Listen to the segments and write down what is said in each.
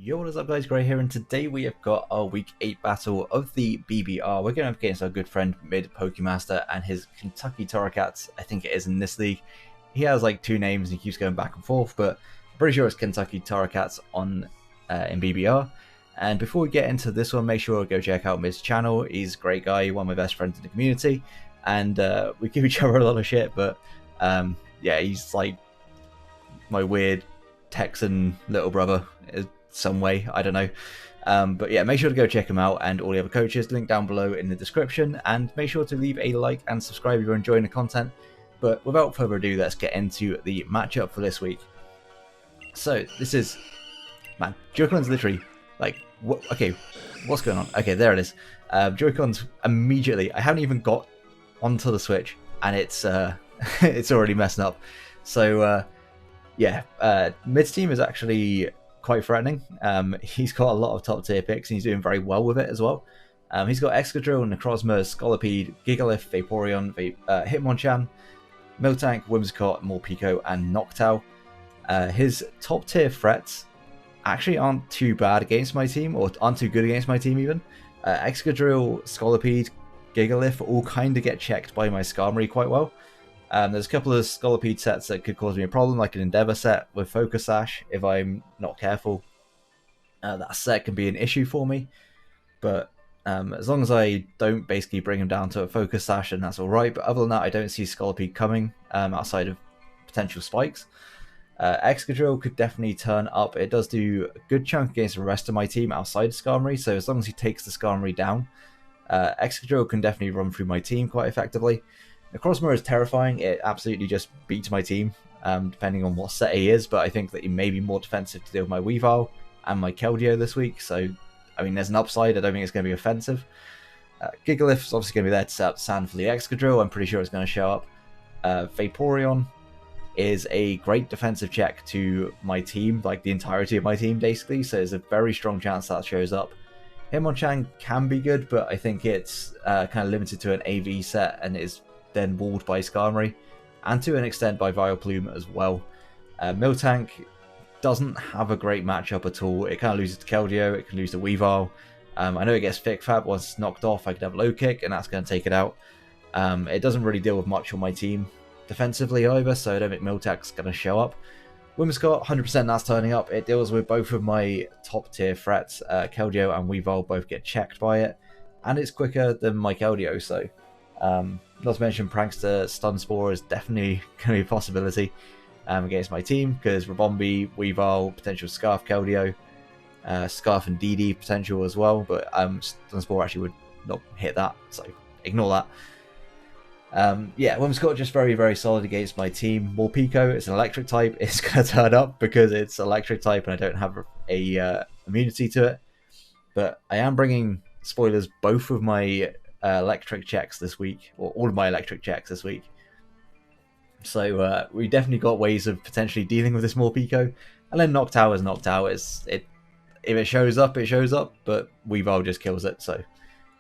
Yo, what is up guys, Gray here, and today we have got our week 8 battle of the BBR. We're going up against our good friend MidPokeMaster and his Kentucky Torracats. I think it is in this league. He has like two names and he keeps going back and forth, but I'm pretty sure it's Kentucky Torracats on in BBR. And before we get into this one, make sure to go check out Mid's channel. He's a great guy, one of my best friends in the community, and we give each other a lot of shit, but yeah, he's like my weird Texan little brother some way, I don't know, but yeah, make sure to go check him out and all the other coaches, link down below in the description, and make sure to leave a like and subscribe if you're enjoying the content. But without further ado, let's get into the matchup for this week. So this is, man, Joy-Con's literally like, okay, what's going on? Okay, there it is. Joy-Con's immediately, I haven't even got onto the Switch and it's it's already messing up. So yeah, Mid's team is actually quite threatening. He's got a lot of top tier picks and he's doing very well with it as well. He's got Excadrill, Necrozma, Scolipede, Gigalith, Vaporeon, Hitmonchan, Miltank, Whimsicott, Morpeko, and Noctowl. His top tier threats actually aren't too bad against my team, or aren't too good against my team even. Excadrill, Scolipede, Gigalith all kind of get checked by my Skarmory quite well. There's a couple of Scolipede sets that could cause me a problem, like an Endeavor set with Focus Sash. If I'm not careful, that set can be an issue for me. But as long as I don't basically bring him down to a Focus Sash, and that's alright. But other than that, I don't see Scolipede coming outside of potential spikes. Excadrill could definitely turn up. It does do a good chunk against the rest of my team outside of Skarmory, so as long as he takes the Skarmory down, Excadrill can definitely run through my team quite effectively. Necrozma is terrifying. It absolutely just beats my team, depending on what set he is, but I think that he may be more defensive to deal with my Weavile and my Keldeo this week, so, I mean, there's an upside. I don't think it's going to be offensive. Gigalith is obviously going to be there to set up sand for the Excadrill. I'm pretty sure it's going to show up. Vaporeon is a great defensive check to my team, like the entirety of my team, basically, so there's a very strong chance that shows up. Hitmonchan can be good, but I think it's kind of limited to an AV set and is then walled by Skarmory, and to an extent by Vileplume as well. Miltank doesn't have a great matchup at all. It kind of loses to Keldeo, it can lose to Weavile. I know it gets Thick Fab once it's knocked off. I could have Low Kick, and that's going to take it out. It doesn't really deal with much on my team defensively either, so I don't think Miltank's going to show up. Whimsicott, 100% that's turning up. It deals with both of my top tier threats. Keldeo and Weavile both get checked by it, and it's quicker than my Keldeo, so not to mention Prankster Stun Spore is definitely going to be a possibility against my team, because Rabombi, Weavile, potential Scarf Keldeo, Scarf and DD potential as well, but Stun Spore actually would not hit that, so ignore that. Yeah, Whimsicott just very, very solid against my team. Morpeko, it's an electric type, it's going to turn up because it's electric type and I don't have a immunity to it, but I am bringing, spoilers, both of my electric checks this week, or all of my electric checks this week. So we definitely got ways of potentially dealing with this Morpeko. And then Noctowl is Noctowl. If it shows up, it shows up, but Weavile just kills it, so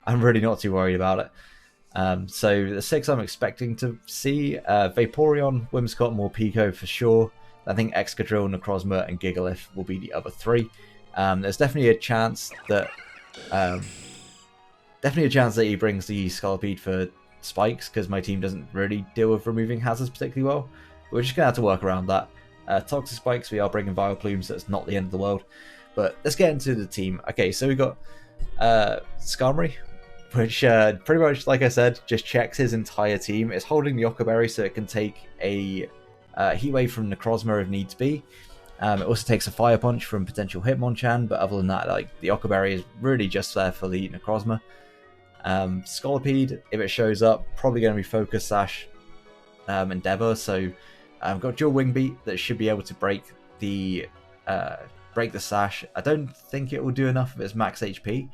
I'm really not too worried about it. So the 6 I'm expecting to see, Vaporeon, Whimsicott, Morpeko for sure. I think Excadrill, Necrozma, and Gigalith will be the other 3. There's definitely a chance that he brings the Scolipede for spikes, because my team doesn't really deal with removing hazards particularly well. We're just going to have to work around that. Toxic spikes, we are bringing Vileplume, so it's not the end of the world. But let's get into the team. Okay, so we got Skarmory, which pretty much, like I said, just checks his entire team. It's holding the Occa Berry so it can take a Heat Wave from Necrozma if needs be. It also takes a Fire Punch from potential Hitmonchan, but other than that, like, the Occa Berry is really just there for the Necrozma. Scolipede, if it shows up, probably going to be Focus Sash, Endeavor. So I've got Dual Wing Beat that should be able to break the Sash. I don't think it will do enough if it's max HP,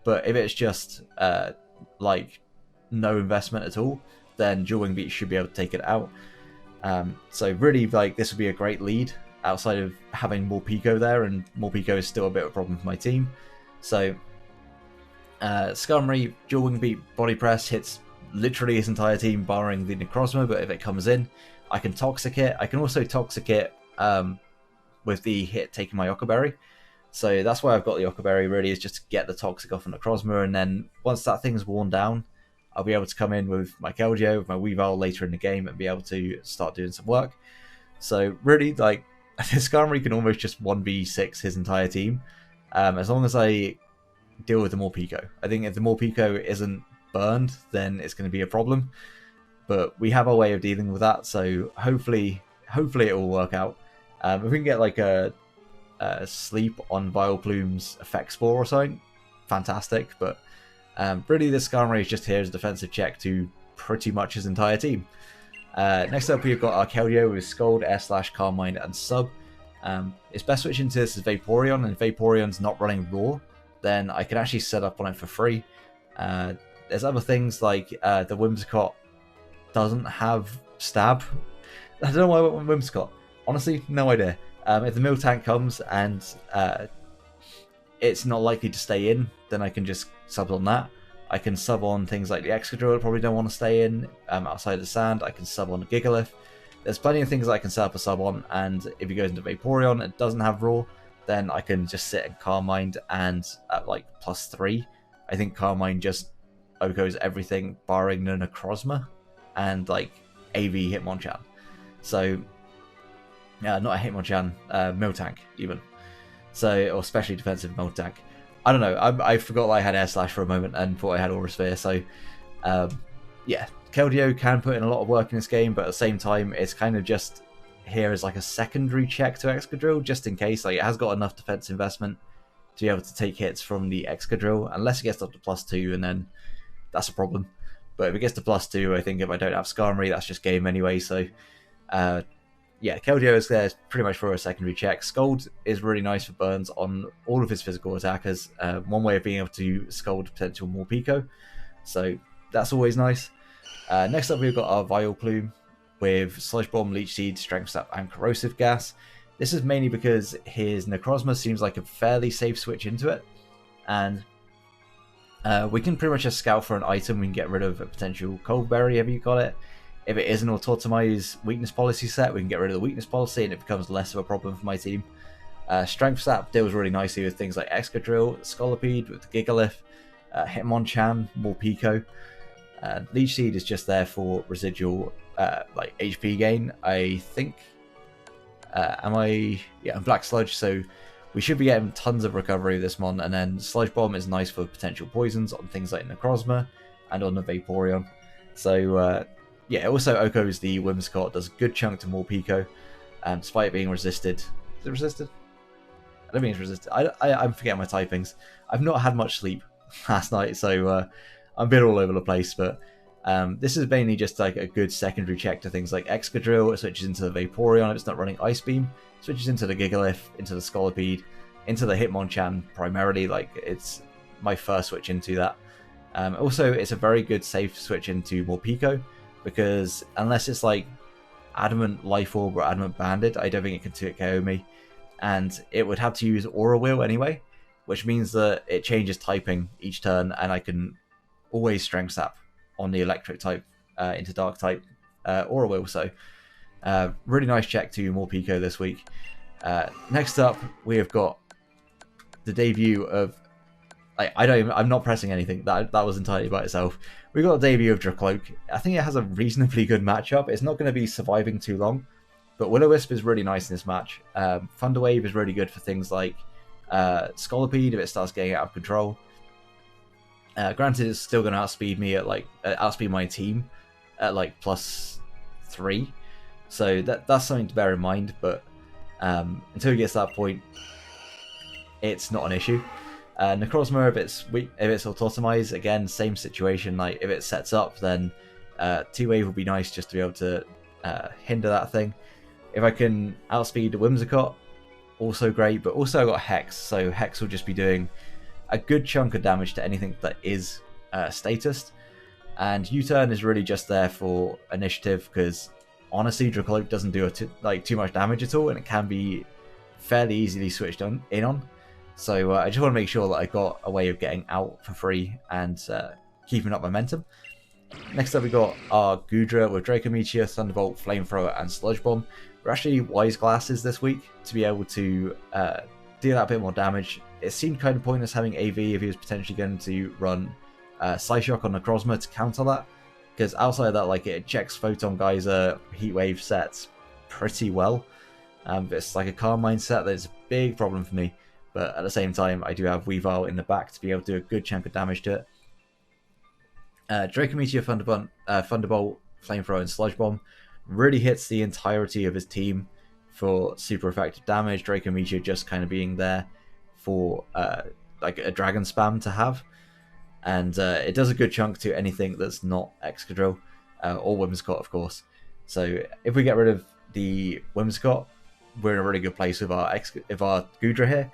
but if it's just like no investment at all, then Dual Wing Beat should be able to take it out. So really, like, this would be a great lead outside of having Morpeko there, and Morpeko is still a bit of a problem for my team. So Skarmory, Dual Wing Beat, Body Press hits literally his entire team barring the Necrozma, but if it comes in, I can Toxic it. I can also Toxic it with the hit taking my Occa Berry. So that's why I've got the Occa Berry, really, is just to get the Toxic off on Necrozma, and then once that thing's worn down, I'll be able to come in with my Keldeo, with my Weavile later in the game, and be able to start doing some work. So really, like, Skarmory can almost just 1v6 his entire team, as long as I deal with the Morpeko. I think if the Morpeko isn't burned, then it's going to be a problem. But we have a way of dealing with that, so hopefully it will work out. If we can get like a sleep on Vileplume's Effect Spore or something, fantastic. But really, this Skarmory is just here as a defensive check to pretty much his entire team. Next up, we've got our Keldeo with Scald, Air Slash, Calm Mind, and Sub. It's best switching to this as Vaporeon, and if Vaporeon's not running Raw, then I can actually set up on it for free. There's other things like the Whimsicott doesn't have Stab. I don't know why I went with Whimsicott. Honestly, no idea. If the Miltank comes and it's not likely to stay in, then I can just sub on that. I can sub on things like the Excadrill, I probably don't want to stay in outside the sand. I can sub on the Gigalith. There's plenty of things I can set up a sub on, and if he goes into Vaporeon and doesn't have Raw, then I can just sit in Calm Mind, and at like +3, I think Calm Mind just OHKOs everything barring the Necrozma and like AV Hitmonchan. So, not a Hitmonchan, Miltank even. So, or especially defensive Miltank. I don't know, I forgot that I had Air Slash for a moment and thought I had Aura Sphere, so yeah, Keldeo can put in a lot of work in this game, but at the same time, it's kind of just here as like a secondary check to Excadrill, just in case. Like, it has got enough defense investment to be able to take hits from the Excadrill, unless it gets up to +2, and then that's a problem. But if it gets to +2, I think if I don't have Skarmory, that's just game anyway, so yeah, Keldeo is there pretty much for a secondary check. Scald is really nice for burns on all of his physical attackers. One way of being able to Scald potential Morpeko, so that's always nice. Next up, we've got our Vileplume with Sludge Bomb, Leech Seed, Strength Sap, and Corrosive Gas. This is mainly because his Necrozma seems like a fairly safe switch into it, and we can pretty much just scout for an item. We can get rid of a potential Cold Berry if you got it. If it is an Autotomai's weakness policy set, we can get rid of the weakness policy and it becomes less of a problem for my team. Strength Sap deals really nicely with things like Excadrill, Scolipede with the Gigalith, Hitmonchan, Morpeko. Leech Seed is just there for residual like HP gain, I think. Yeah, and Black Sludge, so we should be getting tons of recovery with this mon, and then Sludge Bomb is nice for potential poisons on things like Necrozma and on the Vaporeon. So yeah, it also OHKOs the Whimsicott, does a good chunk to Morpeko, despite it being resisted. Is it resisted? I don't think it's resisted. I'm forgetting my typings. I've not had much sleep last night, so I'm a bit all over the place, but this is mainly just like a good secondary check to things like Excadrill. It switches into the Vaporeon if it's not running Ice Beam, switches into the Gigalith, into the Scolipede, into the Hitmonchan primarily. Like, it's my first switch into that. Also, it's a very good safe switch into Morpeko, because unless it's like Adamant Life Orb or Adamant Banded, I don't think it can 2-KO me, and it would have to use Aura Wheel anyway, which means that it changes typing each turn, and I can always Strength Sap on the Electric type into Dark type Aura Wheel. So really nice check to Morpeko this week. Next up, we have got the debut of, I'm not pressing anything. That was entirely by itself. We got a debut of Dracloak. I think it has a reasonably good matchup. It's not going to be surviving too long, but Will-O-Wisp is really nice in this match. Thunder Wave is really good for things like Scolipede if it starts getting out of control. Granted, it's still going to outspeed me at outspeed my team at like +3, so that's something to bear in mind. But until it gets to that point, it's not an issue. Necrozma, if it's Autotomized, again, same situation. Like, if it sets up, then T-Wave will be nice just to be able to hinder that thing. If I can outspeed Whimsicott, also great. But also I got Hex, so Hex will just be doing a good chunk of damage to anything that is statused. And U-Turn is really just there for initiative, because honestly, Dracloak doesn't do too much damage at all, and it can be fairly easily switched in on. So I just want to make sure that I got a way of getting out for free and keeping up momentum. Next up, we got our Goodra with Draco Meteor, Thunderbolt, Flamethrower, and Sludge Bomb. We're actually Wise Glasses this week to be able to deal out a bit more damage. It seemed kind of pointless having AV if he was potentially going to run Psyshock on Necrozma to counter that, because outside of that, like, it checks Photon Geyser, Heat Wave sets pretty well. It's like a Carmine set that's a big problem for me, but at the same time, I do have Weavile in the back to be able to do a good chunk of damage to it. Draco Meteor, Thunderbolt, Flamethrower, and Sludge Bomb really hits the entirety of his team for super effective damage. Draco Meteor just kind of being there for like a dragon spam to have, and it does a good chunk to anything that's not Excadrill or Whimsicott, of course. So if we get rid of the Whimsicott, we're in a really good place with our Goodra here.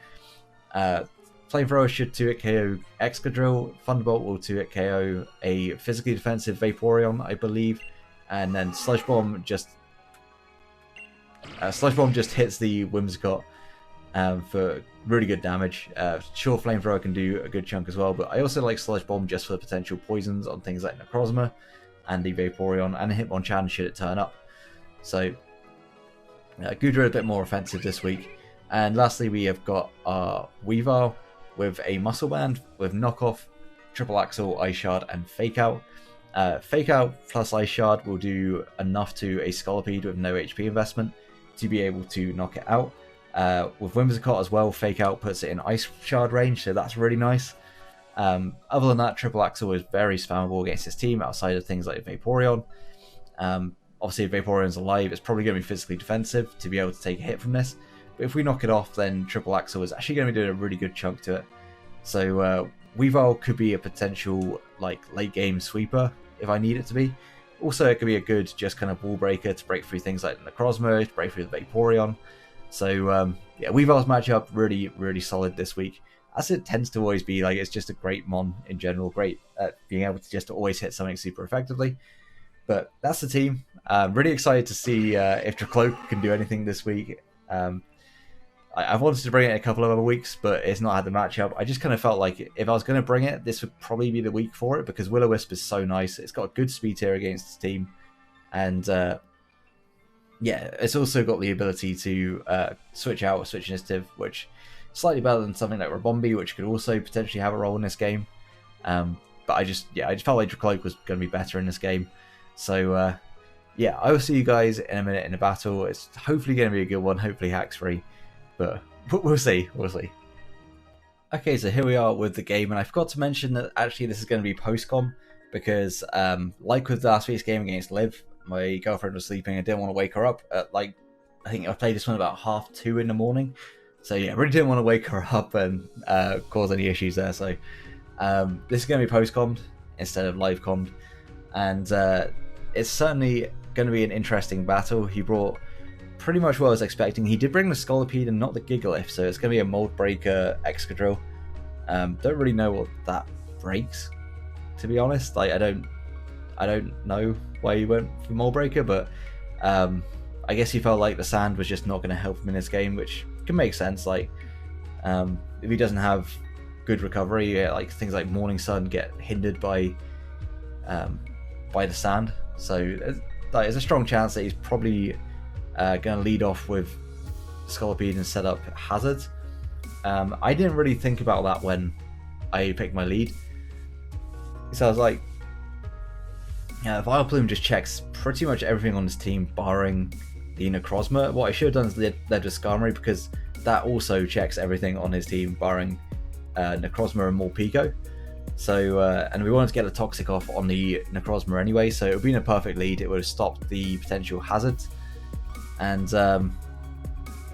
Flamethrower should 2-hit KO Excadrill. Thunderbolt will 2-hit KO a physically defensive Vaporeon, I believe, and then Sludge Bomb just hits the Whimsicott for really good damage. Sure, Flamethrower can do a good chunk as well, but I also like Sludge Bomb just for the potential poisons on things like Necrozma and the Vaporeon and Hitmonchan should it turn up. So Goodra a bit more offensive this week. And lastly, we have got our Weavile with a Muscle Band with Knockoff, Triple Axle, Ice Shard, and Fake Out. Fake Out plus Ice Shard will do enough to a Scolipede with no HP investment to be able to knock it out. With Whimsicott as well, Fake Out puts it in Ice Shard range, so that's really nice. Other than that, Triple Axle is very spammable against his team outside of things like Vaporeon. Obviously, if Vaporeon's alive, it's probably going to be physically defensive to be able to take a hit from this. But if we knock it off, then Triple Axle is actually going to be doing a really good chunk to it. So Weavile could be a potential like late game sweeper if I need it to be. Also, it could be a good just kind of wall breaker to break through things like Necrozma, to break through the Vaporeon. So yeah, Weavile's matchup really, really solid this week. As it tends to always be, like, it's just a great mon in general, great at being able to just always hit something super effectively. But that's the team. Really excited to see if Dracloak can do anything this week. I've wanted to bring it a couple of other weeks, but it's not had the matchup. I just kind of felt like if I was going to bring it, this would probably be the week for it, because Will-O-Wisp is so nice. It's got a good speed tier against its team. And yeah, it's also got the ability to switch initiative, which is slightly better than something like Rabombi, which could also potentially have a role in this game. But I just felt like Dracloak was going to be better in this game. So yeah, I will see you guys in a minute in a battle. It's hopefully going to be a good one, hopefully hacks free. But we'll see. Okay, so here we are with the game, and I forgot to mention that actually this is going to be post-com, because like with last week's game against Liv, my girlfriend was sleeping. I didn't want to wake her up at, like, I think I played this one about 2:30 in the morning. So yeah, I really didn't want to wake her up and cause any issues there. So this is going to be post-commed instead of live-commed, and it's certainly going to be an interesting battle. He brought pretty much what I was expecting. He did bring the Scolipede and not the Gigalith, so it's going to be a Mold Breaker Excadrill. Don't really know what that breaks, to be honest. Like, I don't know why he went for Mold Breaker, but I guess he felt like the sand was just not going to help him in this game, which can make sense. Like, if he doesn't have good recovery, like things like Morning Sun get hindered by the sand. So there's a strong chance that he's probably going to lead off with Scolipede and set up Hazard. I didn't really think about that when I picked my lead. So I was like, yeah, Vileplume just checks pretty much everything on his team, barring the Necrozma. What I should have done is led with Skarmory, because that also checks everything on his team, barring Necrozma and Morpeko. So, and we wanted to get the Toxic off on the Necrozma anyway, so it would have been a perfect lead. It would have stopped the potential hazards. And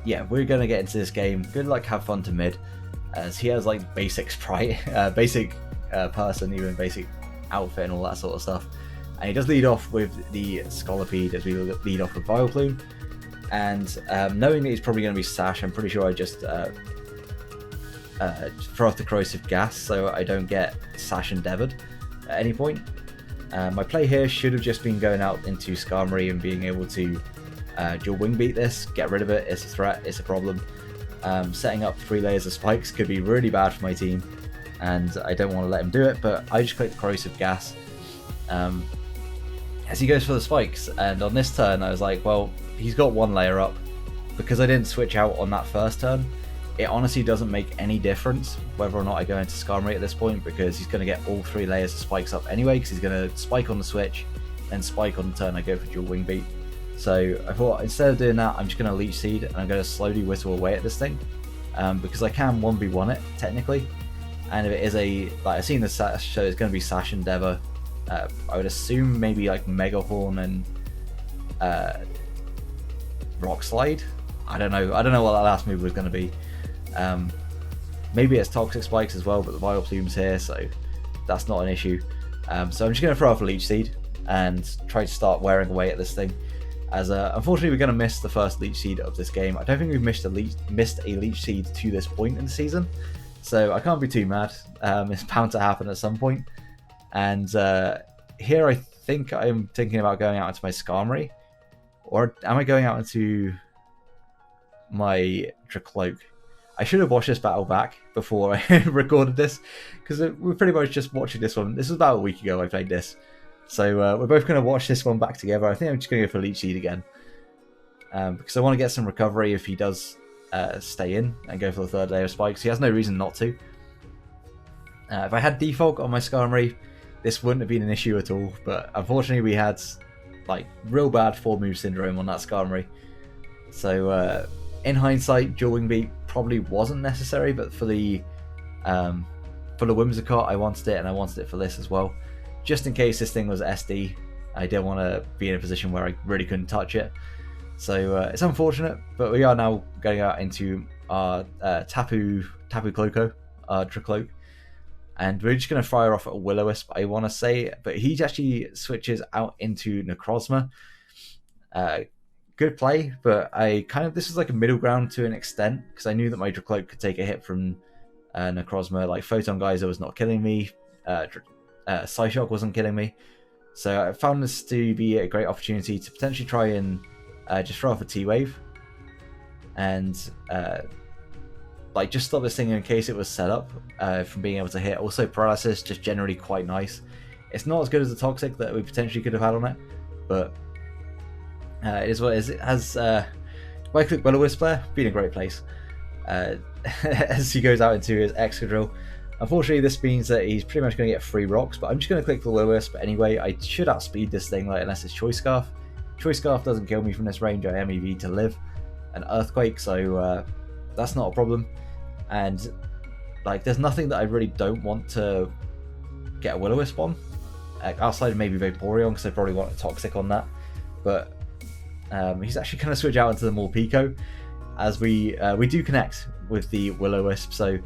yeah, we're going to get into this game. Good luck, have fun to mid, as he has like basic sprite, basic person, even basic outfit and all that sort of stuff. And he does lead off with the Scolipede as we lead off with Vileplume. And knowing that he's probably going to be Sash, I'm pretty sure I just throw off the Corrosive Gas so I don't get Sash Endeavored at any point. My play here should have just been going out into Skarmory and being able to dual wing beat this, get rid of it. It's a threat, it's a problem. Setting up 3 layers of spikes could be really bad for my team, and I don't want to let him do it, but I just clicked Corrosive Gas as he goes for the spikes. And on this turn I was like, well, he's got 1 layer up. Because I didn't switch out on that first turn, it honestly doesn't make any difference whether or not I go into Skarmory at this point, because he's going to get all 3 layers of spikes up anyway, because he's going to spike on the switch, then spike on the turn I go for dual wing beat. So I thought instead of doing that, I'm just going to Leech Seed and I'm going to slowly whittle away at this thing, because I can 1v1 it technically. And if it is like I've seen the stats show, it's going to be Sash Endeavor. I would assume maybe like Mega Horn and Rock Slide. I don't know what that last move was going to be. Maybe it's Toxic Spikes as well, but the Vile Plume's here, so that's not an issue. So I'm just going to throw off a Leech Seed and try to start wearing away at this thing. As unfortunately we're going to miss the first Leech Seed of this game. I don't think we've missed a Leech Seed to this point in the season, so I can't be too mad. It's bound to happen at some point. And here I think I'm thinking about going out into my Skarmory, or am I going out into my Dracloak? I should have watched this battle back before I recorded this, because we're pretty much just watching this one. This was about a week ago I played this. So we're both going to watch this one back together. I think I'm just going to go for Leech Seed again, because I want to get some recovery if he does stay in and go for the 3rd layer of spikes. He has no reason not to. If I had Defog on my Skarmory, this wouldn't have been an issue at all, but unfortunately we had like real bad 4-move syndrome on that Skarmory. So in hindsight, dual wing beat probably wasn't necessary, but for the Whimsicott I wanted it, and I wanted it for this as well. Just in case this thing was SD, I didn't want to be in a position where I really couldn't touch it. So it's unfortunate, but we are now going out into our Tapu Cloco, our Dracloak, and we're just going to fire off at a Will-O-Wisp, I want to say, but he actually switches out into Necrozma. Good play, but this was like a middle ground to an extent, because I knew that my Dracloak could take a hit from Necrozma. Like Photon Geyser was not killing me, Psyshock wasn't killing me, so I found this to be a great opportunity to potentially try and just throw off a T-Wave and like just stop this thing in case it was set up from being able to hit. Also Paralysis, just generally quite nice. It's not as good as the Toxic that we potentially could have had on it, but it is what it is. It has right click Will-O-Wisp there, been a great place. As he goes out into his Excadrill. Unfortunately, this means that he's pretty much going to get 3 rocks, but I'm just going to click the Will-O-Wisp anyway. I should outspeed this thing, like, unless it's Choice Scarf. Choice Scarf doesn't kill me from this range. I am EV to live an Earthquake, so that's not a problem. And like, there's nothing that I really don't want to get a Will-O-Wisp on. Outside of maybe Vaporeon, because I probably want a Toxic on that. But he's actually going to switch out into the Morpeko, as we do connect with the Will-O-Wisp, so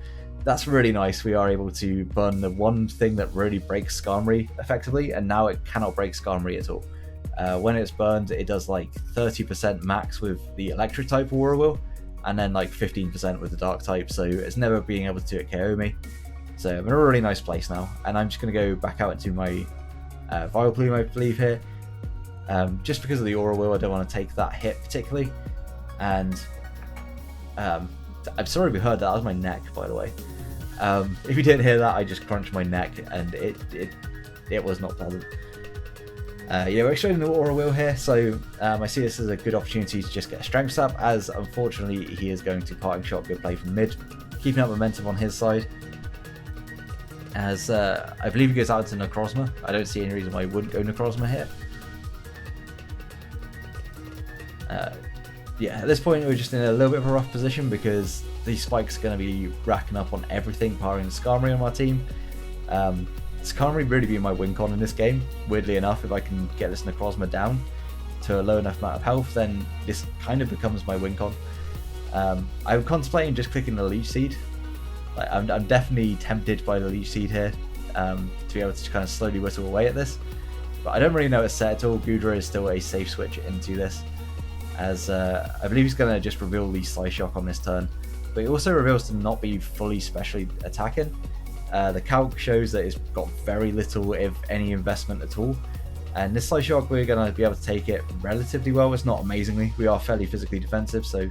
that's really nice. We are able to burn the one thing that really breaks Skarmory effectively, and now it cannot break Skarmory at all. When it's burned, it does like 30% max with the electric type Aurora, and then like 15% with the dark type, so it's never being able to KO me. So I'm in a really nice place now, and I'm just going to go back out into my Vile Plume, I believe, here. Just because of the Aurora, I don't want to take that hit particularly. And I'm sorry we heard that. That was my neck, by the way. If you didn't hear that, I just crunched my neck, and it was not pleasant. Yeah, we're extracting the Aura Wheel here, so I see this as a good opportunity to just get a Strength Sap, as unfortunately he is going to Parting Shot. Good play from mid, keeping up momentum on his side. As I believe he goes out to Necrozma. I don't see any reason why he wouldn't go Necrozma here. Yeah, at this point we're just in a little bit of a rough position, because these spikes are going to be racking up on everything, powering Skarmory on my team. Skarmory really be my win con in this game. Weirdly enough, if I can get this Necrozma down to a low enough amount of health, then this kind of becomes my win con. I'm contemplating just clicking the Leech Seed. Like, I'm definitely tempted by the Leech Seed here, to be able to kind of slowly whittle away at this. But I don't really know it's set at all. Goodra is still a safe switch into this, as I believe he's going to just reveal the Slice Shock on this turn. But he also reveals to not be fully specially attacking. The calc shows that it's got very little, if any, investment at all. And this Slice Shock, we're going to be able to take it relatively well. It's not amazingly. We are fairly physically defensive, so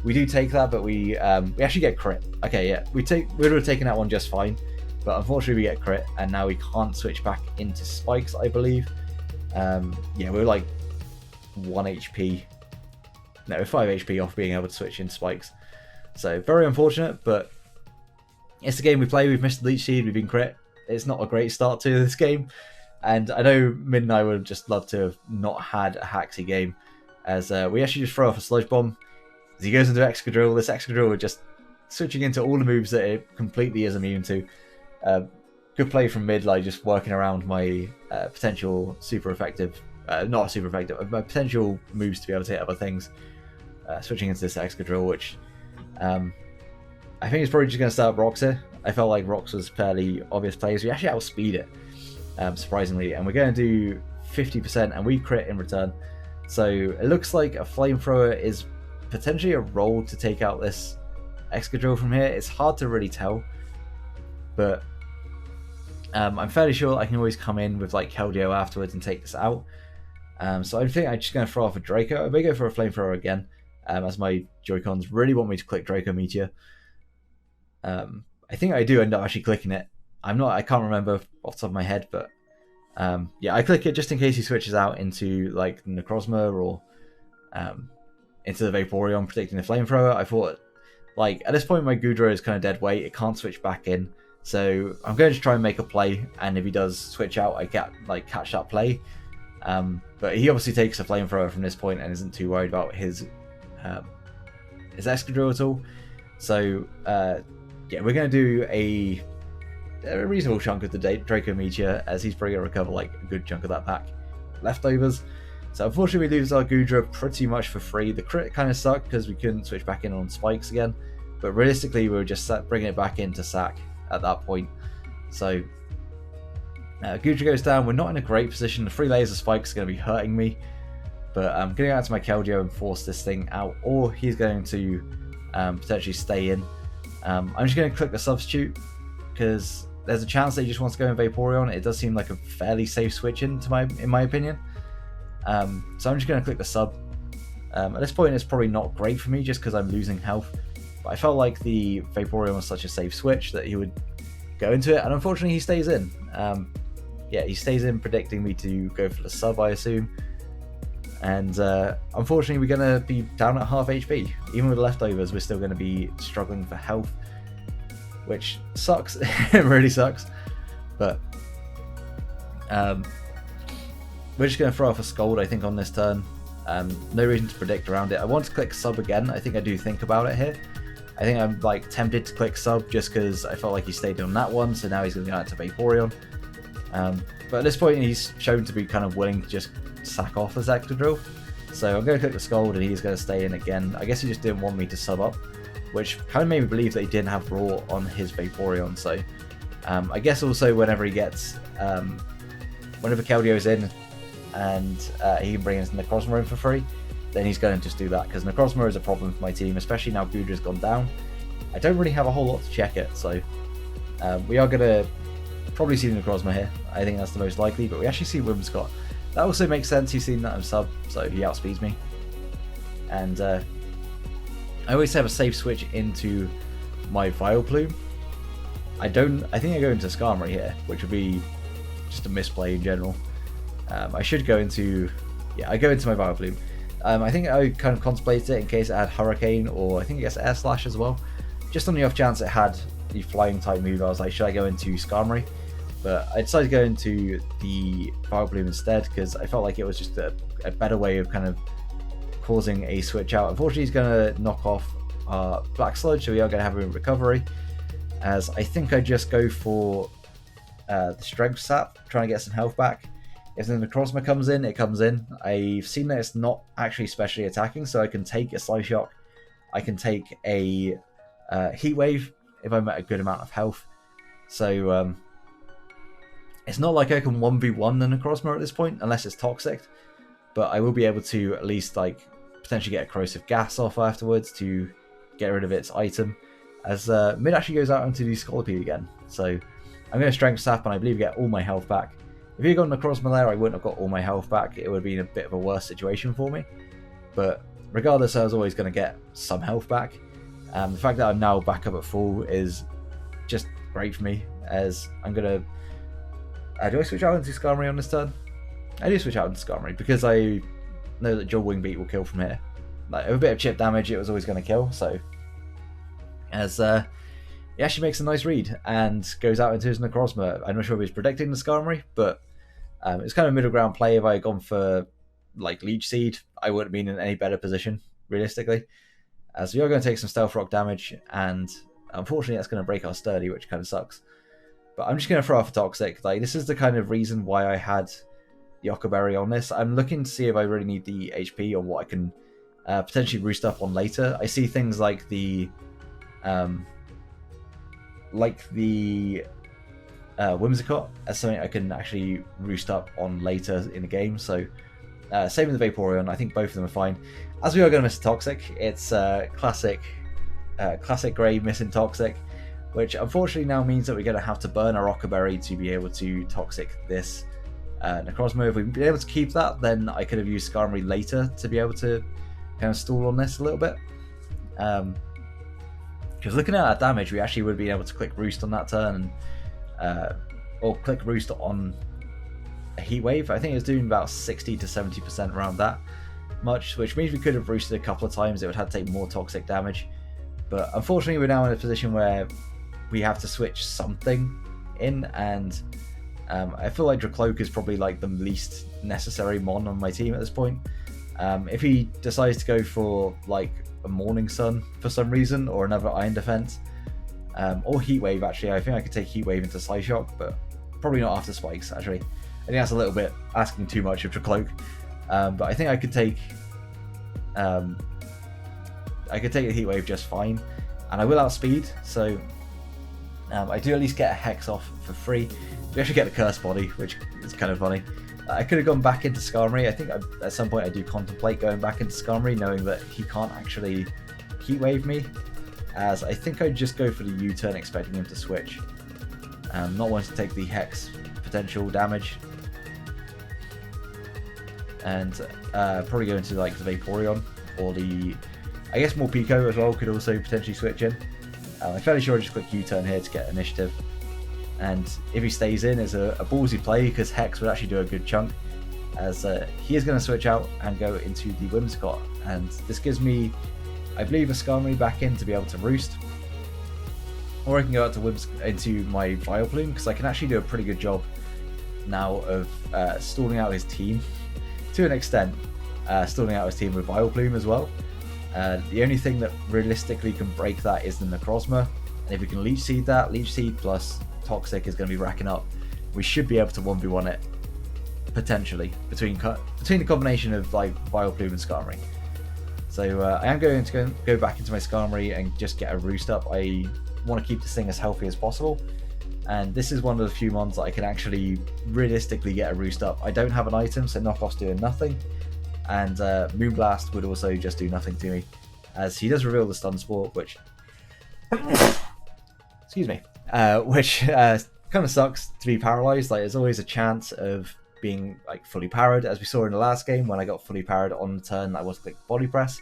we do take that, but we actually get crit. Okay, yeah, we would have taken that one just fine, but unfortunately we get crit, and now we can't switch back into Spikes, I believe. Yeah, we're like 1 HP. No, 5 HP off being able to switch into Spikes. So very unfortunate, but it's the game we play. We've missed the Leech Seed, we've been crit. It's not a great start to this game. And I know Mid and I would have just loved to have not had a Haxie game, as we actually just throw off a Sludge Bomb. As he goes into Excadrill, this Excadrill is just switching into all the moves that it completely is immune to. Good play from Mid, like just working around my potential super effective, not super effective, my potential moves to be able to hit other things. Switching into this Excadrill, which I think it's probably just going to start Rocks here. I felt like Rocks was fairly obvious plays. We actually outspeed it, surprisingly, and we're going to do 50% and we crit in return. So it looks like a Flamethrower is potentially a roll to take out this Excadrill from here. It's hard to really tell, but I'm fairly sure I can always come in with like Keldeo afterwards and take this out. So I think I'm just going to throw off a Draco. I may go for a Flamethrower again, as my Joy-Cons really want me to click Draco Meteor. I think I do end up actually clicking it. I can't remember off the top of my head, but yeah, I click it just in case he switches out into like Necrozma or into the Vaporeon, predicting the Flamethrower. I thought, like, at this point my Goodra is kind of dead weight. It can't switch back in. So I'm going to try and make a play, and if he does switch out, I get like catch that play. But he obviously takes a Flamethrower from this point and isn't too worried about his Excadrill at all. So yeah, we're going to do a reasonable chunk of the Draco Meteor, as he's probably going to recover like a good chunk of that pack leftovers. So unfortunately we lose our Goodra pretty much for free. The crit kind of sucked because we couldn't switch back in on spikes again, but realistically we were just bringing it back into sack at that point. So Goodra goes down. We're not in a great position. The 3 layers of spikes are going to be hurting me, but I'm going to go out to my Keldeo and force this thing out, or he's going to potentially stay in. I'm just going to click the substitute because there's a chance that he just wants to go in Vaporeon. It does seem like a fairly safe switch in my opinion. So I'm just going to click the sub. At this point it's probably not great for me just because I'm losing health, but I felt like the Vaporeon was such a safe switch that he would go into it, and unfortunately he stays in. Yeah, he stays in, predicting me to go for the sub, I assume. And unfortunately we're going to be down at half HP. Even with the leftovers, we're still going to be struggling for health, which sucks. It really sucks. But we're just going to throw off a Scold, I think, on this turn. No reason to predict around it. I want to click sub again. I think I do think about it here. I think I'm like tempted to click sub just because I felt like he stayed on that one, so now he's going to go out to Vaporeon. But at this point he's shown to be kind of willing to just sack off his Excadrill. So I'm going to click the Scold and he's going to stay in again. I guess he just didn't want me to sub up, which kind of made me believe that he didn't have Raw on his Vaporeon. So I guess also whenever he gets, whenever Keldeo's in and he can bring his Necrozma in for free, then he's going to just do that, because Necrozma is a problem for my team, especially now Goodra's gone down. I don't really have a whole lot to check it, so we are going to probably see Necrozma here. I think that's the most likely, but we actually see Whimsicott. That also makes sense. He's seen that I'm sub, so he outspeeds me. And I always have a safe switch into my Vileplume. I think I go into Skarmory here, which would be just a misplay in general. I should go into, yeah, I go into my Vileplume. I think I kind of contemplated it in case it had Hurricane, or I think it gets Air Slash as well. Just on the off chance it had the flying type move, I was like, should I go into Skarmory? But I decided to go into the Vileplume instead, because I felt like it was just a better way of kind of causing a switch out. Unfortunately, he's going to knock off Black Sludge, so we are going to have a recovery. As I think I just go for the Strength Sap, trying to get some health back. If the Necrozma comes in, it comes in. I've seen that it's not actually specially attacking, so I can take a Slice Shock. I can take a Heat Wave if I'm at a good amount of health. So it's not like I can 1v1 the Necrozma at this point, unless it's Toxic. But I will be able to at least like potentially get a Corrosive Gas off afterwards to get rid of its item. As Mid actually goes out into the Scolipede again. So I'm going to Strength Sap and I believe get all my health back. If he had gone Necrozma there, I wouldn't have got all my health back. It would have been a bit of a worse situation for me. But regardless, I was always going to get some health back. The fact that I'm now back up at full is just great for me, as I'm going to... do I switch out into Skarmory on this turn? I do switch out into Skarmory, because I know that Dual Wing Beat will kill from here. Like, with a bit of chip damage, it was always going to kill, so as he actually makes a nice read and goes out into his Necrozma. I'm not sure if he's predicting the Skarmory, but it's kind of a middle ground play. If I had gone for like Leech Seed, I wouldn't have been in any better position, realistically. As we are going to take some Stealth Rock damage, and unfortunately that's going to break our Sturdy, which kind of sucks. But I'm just going to throw off a Toxic. Like, this is the kind of reason why I had the Ockerberry on this. I'm looking to see if I really need the HP or what I can potentially roost up on later. I see things like the Whimsicott as something I can actually roost up on later in the game. So same with the Vaporeon. I think both of them are fine. As we are going to miss a Toxic, it's classic Grey missing Toxic, which unfortunately now means that we're going to have to burn our Ockerberry to be able to Toxic this Necrozma. If we'd been able to keep that, then I could have used Skarmory later to be able to kind of stall on this a little bit. Because looking at our damage, we actually would have been able to click Roost on that turn, and, or click Roost on a Heat Wave. I think it was doing about 60 to 70% around that much, which means we could have roosted a couple of times. It would have to take more Toxic damage. But unfortunately, we're now in a position where we have to switch something in, and I feel like Dracloak is probably like the least necessary mon on my team at this point. If he decides to go for like a Morning Sun for some reason, or another Iron Defense, or Heat Wave, actually, I think I could take Heat Wave into Psyshock, but probably not after Spikes, actually. I think that's a little bit asking too much of Dracloak. But I think I could take a Heat Wave just fine, and I will outspeed, so I do at least get a Hex off for free. We actually get the Curse Body, which is kind of funny. I could have gone back into Skarmory. I think at some point I do contemplate going back into Skarmory, knowing that he can't actually Heat Wave me, as I think I'd just go for the U-turn expecting him to switch. Not wanting to take the Hex potential damage. And probably go into like the Vaporeon, or the, I guess Morpeko as well could also potentially switch in. I'm fairly sure I just click U-turn here to get initiative. And if he stays in, it's a ballsy play, because Hex would actually do a good chunk, as he is going to switch out and go into the Whimsicott. And this gives me, I believe, a Skarmory back in to be able to roost. Or I can go out to into my Vileplume, because I can actually do a pretty good job now of stalling out his team to an extent, stalling out his team with Vileplume as well. The only thing that realistically can break that is the Necrozma, and if we can Leech Seed that, Leech Seed plus Toxic is going to be racking up. We should be able to 1v1 it, potentially, between the combination of like Vileplume and Skarmory. So I am going to go back into my Skarmory and just get a roost up. I want to keep this thing as healthy as possible, and this is one of the few mons that I can actually realistically get a roost up. I don't have an item, so Knockoff's doing nothing, and Moonblast would also just do nothing to me, as he does reveal the Stun Spore, which excuse me, which kind of sucks to be paralyzed. Like, there's always a chance of being like fully parried, as we saw in the last game when I got fully parried on the turn I was click Body Press.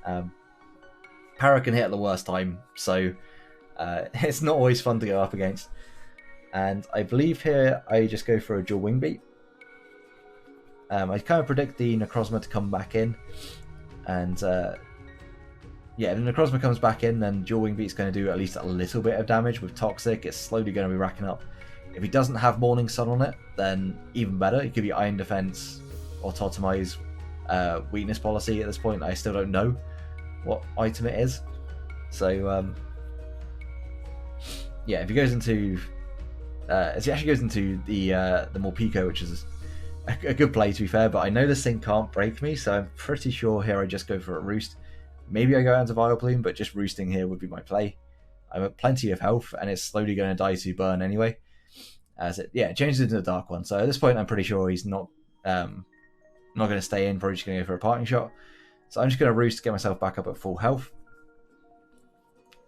Para can hit at the worst time, so it's not always fun to go up against. And I believe here I just go for a dual Wing Beat. I kind of predict the Necrozma to come back in, and yeah, if the Necrozma comes back in, then dual Wing Beat's going to do at least a little bit of damage. With Toxic, it's slowly going to be racking up. If he doesn't have Morning Sun on it, then even better. It could be Iron Defense or Totemize weakness policy at this point. I still don't know what item it is. So yeah, if he goes into as he actually goes into the Morpeko, which is a good play to be fair, but I know this thing can't break me, so I'm pretty sure here I just go for a roost. Maybe I go out to Vileplume, but just roosting here would be my play. I'm at plenty of health, and it's slowly going to die to burn anyway. As it changes into the Dark One. So at this point, I'm pretty sure he's not going to stay in. Probably just going to go for a parting shot. So I'm just going to roost to get myself back up at full health,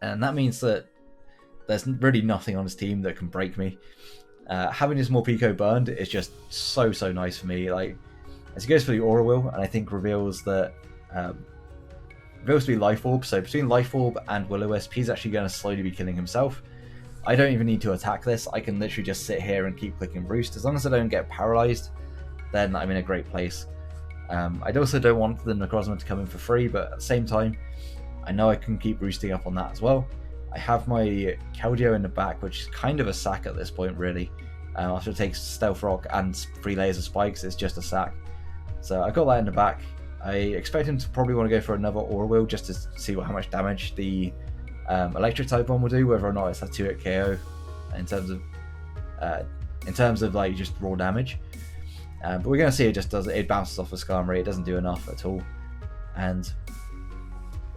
and that means that there's really nothing on his team that can break me. Having his Morpeko burned is just so nice for me. Like, as he goes for the Aura Wheel, and I think reveals that reveals to be Life Orb. So between Life Orb and Will-O-Wisp, he's actually going to slowly be killing himself. I don't even need to attack this. I can literally just sit here and keep clicking Roost. As long as I don't get paralyzed, then I'm in a great place. I also don't want the Necrozma to come in for free, but at the same time, I know I can keep roosting up on that as well. I have my Keldeo in the back, which is kind of a sack at this point, really. After it takes Stealth Rock and 3 layers of spikes, it's just a sack. So I got that in the back. I expect him to probably want to go for another Aura Wheel just to see how much damage the Electric type one will do, whether or not it's a 2-hit KO in terms of like just raw damage. But we're going to see it bounces off the Skarmory. It doesn't do enough at all. And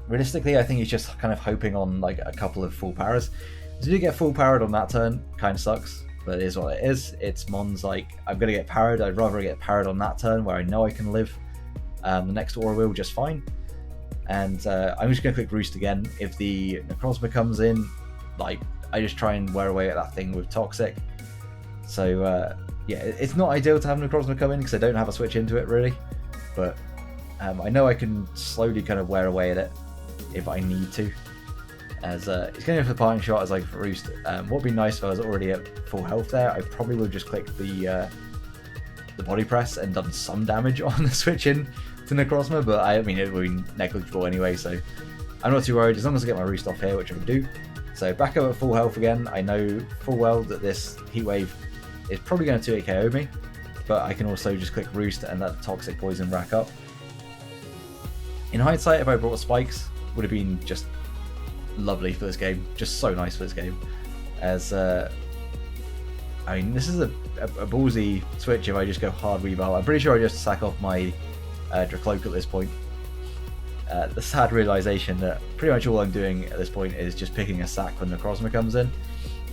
realistically, I think he's just kind of hoping on like a couple of full powers. So you get full powered on that turn, kind of sucks, but it is what it is. It's Mon's like, I'm going to get powered. I'd rather get powered on that turn where I know I can live the next Aura Wheel just fine. And I'm just going to click Roost again. If the Necrozma comes in, like, I just try and wear away at that thing with Toxic. So yeah, it's not ideal to have Necrozma come in because I don't have a switch into it really, but I know I can slowly kind of wear away at it if I need to. As it's going to go for the parting shot as like for Roost. What would be nice if I was already at full health there, I probably would have just clicked the body press and done some damage on the switch in to Necrozma, but I mean it would be negligible anyway, so I'm not too worried as long as I get my Roost off here, which I can do. So back up at full health again. I know full well that this Heat Wave is probably going to 2-hit KO me, but I can also just click Roost and let the Toxic Poison rack up. In hindsight, if I brought Spikes, would have been just lovely for this game, just so nice for this game. As I mean, this is a ballsy switch if I just go hard Weavile. I'm pretty sure I just sack off my Dracloak at this point. The sad realization that pretty much all I'm doing at this point is just picking a sack when Necrozma comes in.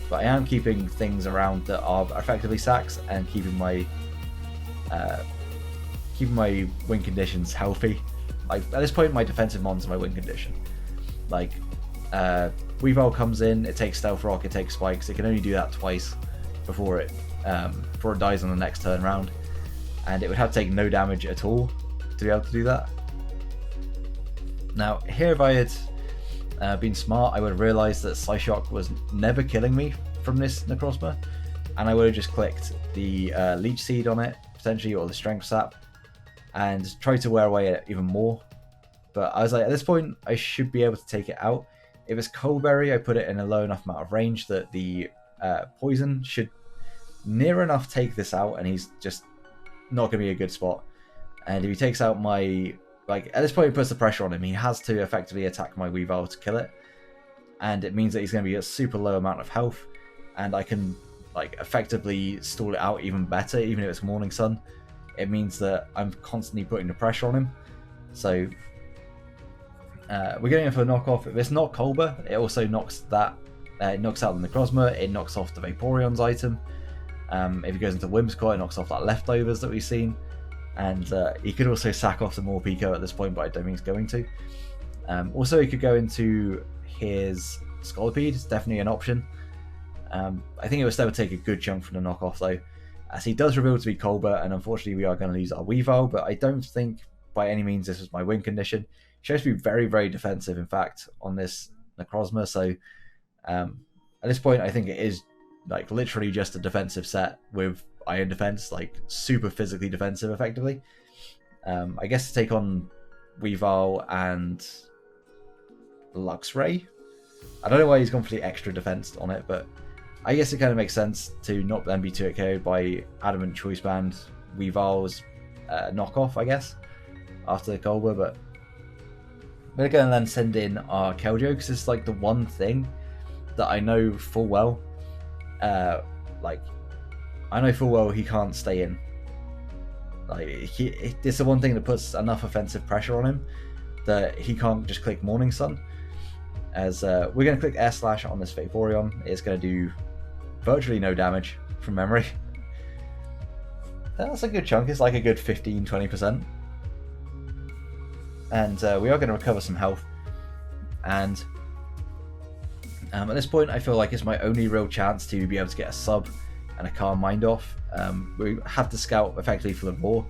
But I am keeping things around that are effectively sacks and keeping my win conditions healthy. Like at this point, my defensive mons are my win condition. Like Weavile comes in, it takes Stealth Rock, it takes Spikes. It can only do that twice before it dies on the next turn round, and it would have to take no damage at all to be able to do that. Now here, if I had been smart, I would have realised that Psyshock was never killing me from this Necrozma, and I would have just clicked the Leech Seed on it, potentially, or the Strength Sap, and tried to wear away at it even more. But I was like, at this point, I should be able to take it out. If it's Coldberry, I put it in a low enough amount of range that the Poison should near enough take this out, and he's just not going to be a good spot. And if he takes out my... Like, at this point, it puts the pressure on him. He has to effectively attack my Weavile to kill it. And it means that he's going to be a super low amount of health. And I can, like, effectively stall it out even better, even if it's Morning Sun. It means that I'm constantly putting the pressure on him. So, we're getting in for a knockoff. If it's not Colbur, it also knocks that... it knocks out the Necrozma, it knocks off the Vaporeon's item. If he goes into Whimsicott, it knocks off that Leftovers that we've seen. And he could also sack off the Morpeko at this point, but I don't think he's going to. Also, he could go into his Scolipede. It's definitely an option. I think it would still take a good chunk from the knockoff, though, as he does reveal to be Colbur, and unfortunately we are going to lose our Weavile, but I don't think by any means this was my win condition. He shows to be very, very defensive, in fact, on this Necrozma, so at this point I think it is like literally just a defensive set with Iron Defense, like super physically defensive effectively. I guess to take on Weavile and Luxray. I don't know why he's gone for the extra defense on it, but I guess it kind of makes sense to not then be 2-hit KO'd by Adamant Choice Band Weavile's knockoff, I guess, after the Colbur. But we're going to then send in our Keldeo, because it's like the one thing that I know full well, I know full well he can't stay in. Like, it's the one thing that puts enough offensive pressure on him that he can't just click Morning Sun. As we're going to click Air Slash on this Vaporeon. It's going to do virtually no damage from memory. That's a good chunk. It's like a good 15-20%. And we are going to recover some health. And at this point, I feel like it's my only real chance to be able to get a sub and a Calm Mind off. We have to scout effectively for the Roar,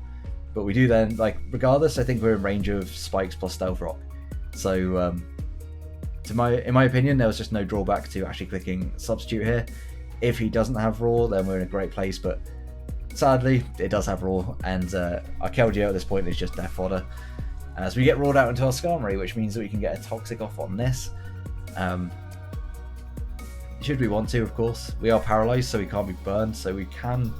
but we do then, like, regardless, I think we're in range of Spikes plus Stealth Rock. So, in my opinion, there was just no drawback to actually clicking Substitute here. If he doesn't have Roar, then we're in a great place, but sadly, it does have Roar, and our Keldeo at this point is just Death Fodder. As we get roared out into our Skarmory, which means that we can get a Toxic off on this. should we want to, of course. We are paralyzed, so we can't be burned, so we can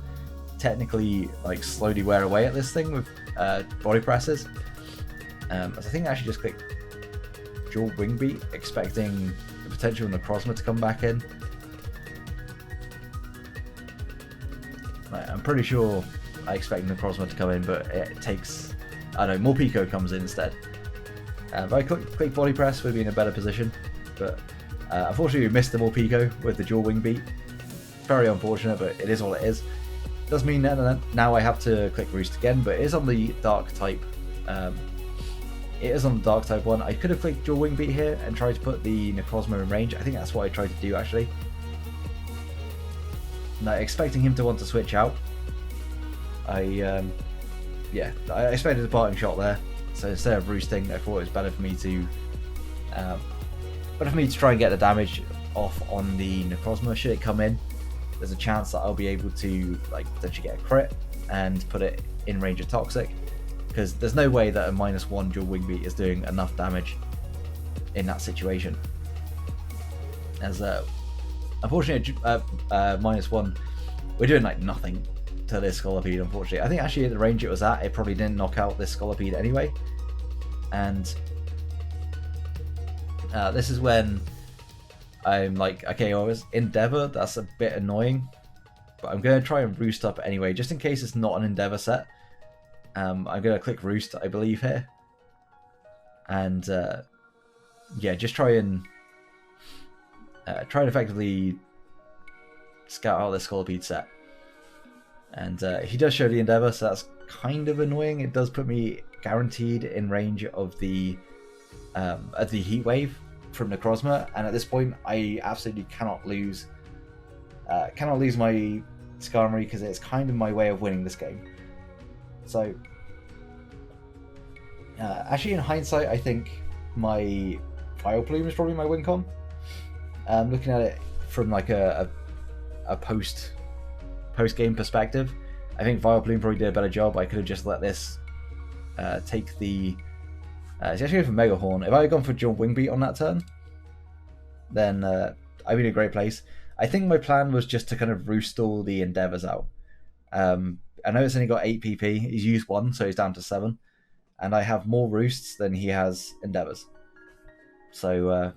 technically like slowly wear away at this thing with body presses. As I think I actually just click dual wing beat, expecting the potential Necrozma to come back in. Right, I'm pretty sure I expect Necrozma to come in, but it takes, I don't know, more Pico comes in instead. If I click body press, we'd be in a better position, but unfortunately we missed the more Pico with the dual wing beat. Very unfortunate, but it is all it is. Does mean that now I have to click roost again, but it is on the dark type. It is on the dark type one. I could have clicked dual wing beat here and tried to put the Necrozma in range. I think that's what I tried to do actually. Now, expecting him to want to switch out, I expected a parting shot there. So instead of roosting, I thought it was better for me to try and get the damage off on the Necrozma. Should it come in, there's a chance that I'll be able to like potentially get a crit and put it in range of Toxic, because there's no way that a -1 dual wing beat is doing enough damage in that situation. As unfortunately, -1, we're doing like nothing to this Scolipede, unfortunately. I think actually at the range it was at, it probably didn't knock out this Scolipede anyway. And this is when I'm like, okay, I was Endeavor, that's a bit annoying, but I'm going to try and roost up anyway, just in case it's not an Endeavor set. I'm going to click roost, I believe, here. And yeah, just try and effectively scout out this Scolipede set. And he does show the Endeavor, so that's kind of annoying. It does put me guaranteed in range of the Heat Wave from Necrozma, and at this point I absolutely cannot lose my Skarmory, because it's kind of my way of winning this game. So actually in hindsight, I think my Vileplume is probably my win con. Looking at it from like a post game perspective, I think Vileplume probably did a better job. I could have just let this take the it's actually going for Mega Horn. If I had gone for dual wing beat on that turn, then I'd be in a great place. I think my plan was just to kind of roost all the Endeavors out. I know it's only got 8 PP. He's used 1, so he's down to 7. And I have more roosts than he has Endeavors. So